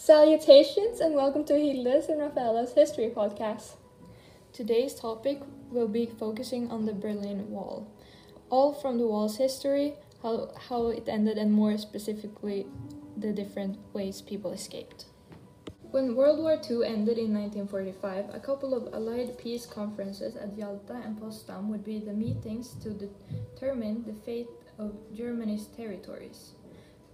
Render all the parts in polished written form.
Salutations and welcome to Hilde's and Rafaella's History Podcast. Today's topic will be focusing on the Berlin Wall, all from the wall's history, how it ended, and more specifically, the different ways people escaped. When World War II ended in 1945, a couple of Allied peace conferences at Yalta and Potsdam would be the meetings to determine the fate of Germany's territories.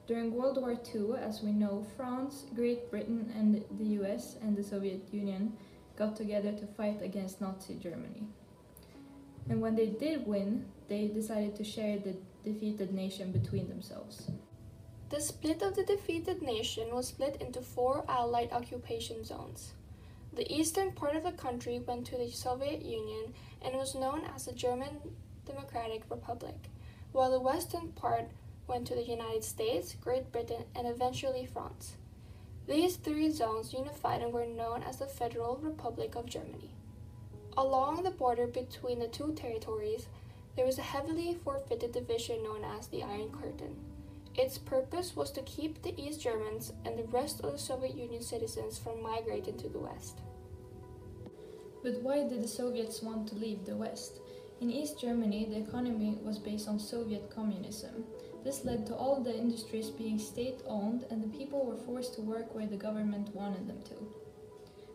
During World War II, as we know, France, Great Britain, and the US and the Soviet Union got together to fight against Nazi Germany. And when they did win, they decided to share the defeated nation between themselves. The split of the defeated nation was split into 4 Allied occupation zones. The eastern part of the country went to the Soviet Union and was known as the German Democratic Republic, while the western part went to the United States, Great Britain, and eventually France. These 3 zones unified and were known as the Federal Republic of Germany. Along the border between the 2 territories, there was a heavily fortified division known as the Iron Curtain. Its purpose was to keep the East Germans and the rest of the Soviet Union citizens from migrating to the West. But why did the Soviets want to leave the West? In East Germany, the economy was based on Soviet communism. This led to all the industries being state-owned, and the people were forced to work where the government wanted them to.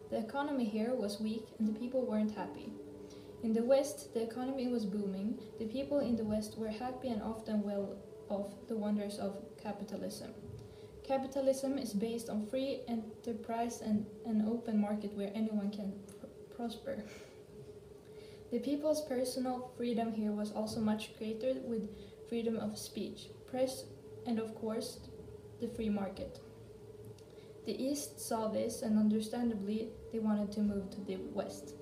The economy here was weak, and the people weren't happy. In the West, the economy was booming. The people in the West were happy and often well off the wonders of capitalism. Capitalism is based on free enterprise and an open market where anyone can prosper. The people's personal freedom here was also much greater, with freedom of speech, press, and of course, the free market. The East saw this, and understandably, they wanted to move to the West.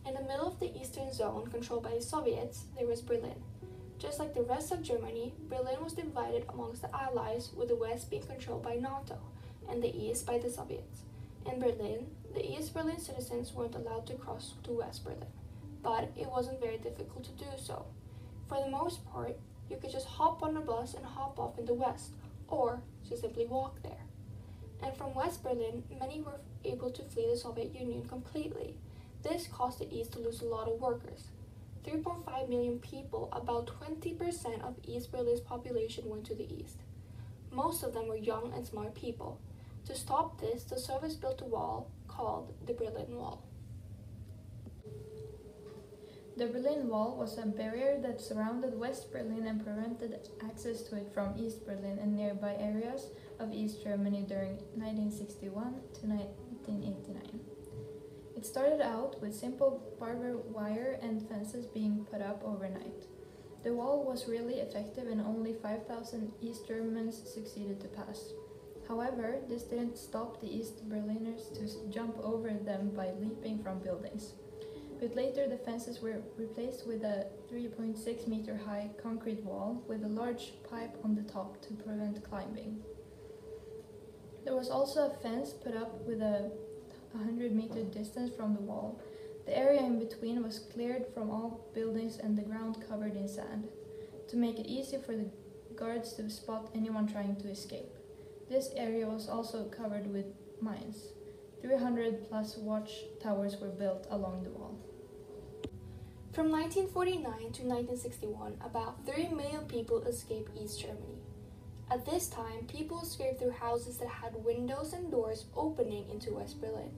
In the middle of the Eastern Zone, controlled by the Soviets, there was Berlin. Just like the rest of Germany, Berlin was divided amongst the Allies, with the West being controlled by NATO, and the East by the Soviets. In Berlin, the East Berlin citizens weren't allowed to cross to West Berlin, but it wasn't very difficult to do so. For the most part, you could just hop on a bus and hop off in the West, or just simply walk there. And from West Berlin, many were able to flee the Soviet Union completely. This caused the East to lose a lot of workers. 3.5 million people, about 20% of East Berlin's population, went to the East. Most of them were young and smart people. To stop this, the Soviets built a wall called the Berlin Wall. The Berlin Wall was a barrier that surrounded West Berlin and prevented access to it from East Berlin and nearby areas of East Germany during 1961 to 1989. It started out with simple barbed wire and fences being put up overnight. The wall was really effective, and only 5,000 East Germans succeeded to pass. However, this didn't stop the East Berliners to jump over them by leaping from buildings. But later the fences were replaced with a 3.6 meter high concrete wall with a large pipe on the top to prevent climbing. There was also a fence put up with a 100-meter distance from the wall. The area in between was cleared from all buildings and the ground covered in sand, to make it easy for the guards to spot anyone trying to escape. This area was also covered with mines. 300 plus watchtowers were built along the wall. From 1949 to 1961, about 3 million people escaped East Germany. At this time, people escaped through houses that had windows and doors opening into West Berlin.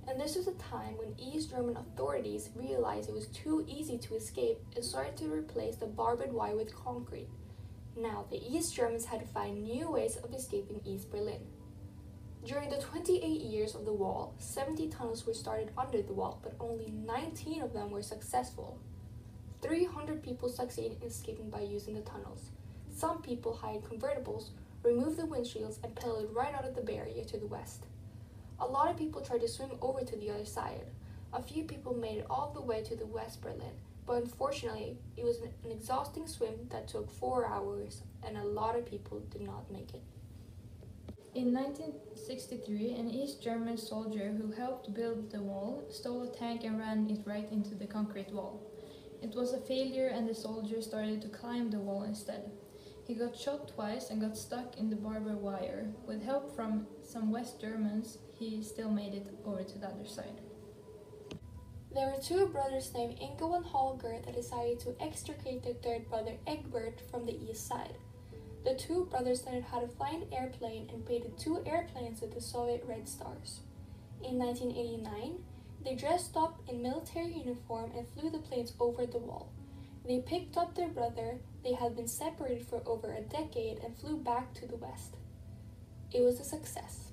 And this was a time when East German authorities realized it was too easy to escape and started to replace the barbed wire with concrete. Now, the East Germans had to find new ways of escaping East Berlin. During the 28 years of the wall, 70 tunnels were started under the wall, but only 19 of them were successful. 300 people succeeded in escaping by using the tunnels. Some people hired convertibles, removed the windshields, and pedaled right out of the barrier to the west. A lot of people tried to swim over to the other side. A few people made it all the way to the West Berlin, but unfortunately, it was an exhausting swim that took 4 hours, and a lot of people did not make it. In 1963, an East German soldier who helped build the wall stole a tank and ran it right into the concrete wall. It was a failure, and the soldier started to climb the wall instead. He got shot twice and got stuck in the barbed wire. With help from some West Germans, he still made it over to the other side. There were two brothers named Ingo and Holger that decided to extricate their third brother Egbert from the east side. The two brothers learned how to fly an airplane and painted 2 airplanes with the Soviet Red Stars. In 1989, they dressed up in military uniform and flew the planes over the wall. They picked up their brother. They had been separated for over a decade and flew back to the west. It was a success.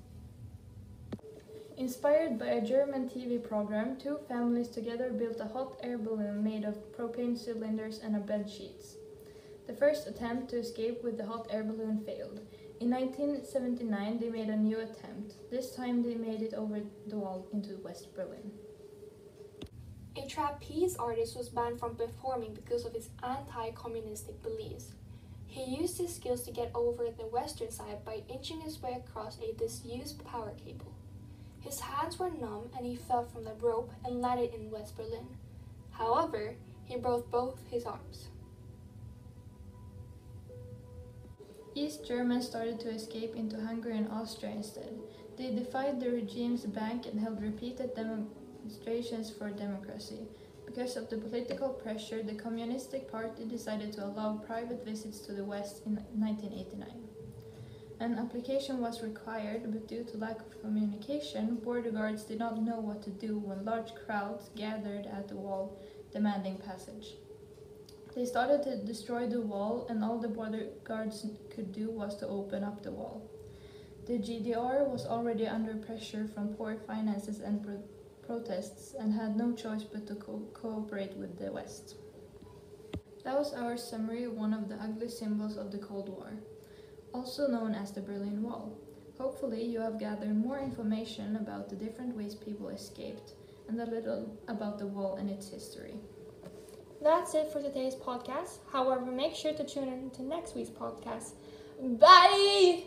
Inspired by a German TV program, 2 families together built a hot air balloon made of propane cylinders and a bed sheets. The first attempt to escape with the hot air balloon failed. In 1979, they made a new attempt. This time they made it over the wall into West Berlin. A trapeze artist was banned from performing because of his anti-communistic beliefs. He used his skills to get over the western side by inching his way across a disused power cable. His hands were numb and he fell from the rope and landed in West Berlin. However, he broke both his arms. East Germans started to escape into Hungary and Austria instead. They defied the regime's ban and held repeated demonstrations for democracy. Because of the political pressure, the Communist Party decided to allow private visits to the West in 1989. An application was required, but due to lack of communication, border guards did not know what to do when large crowds gathered at the wall demanding passage. They started to destroy the wall, and all the border guards could do was to open up the wall. The GDR was already under pressure from poor finances and protests and had no choice but to cooperate with the West. That was our summary of one of the ugly symbols of the Cold War, also known as the Berlin Wall. Hopefully you have gathered more information about the different ways people escaped and a little about the wall and its history. That's it for today's podcast. However, make sure to tune in to next week's podcast. Bye!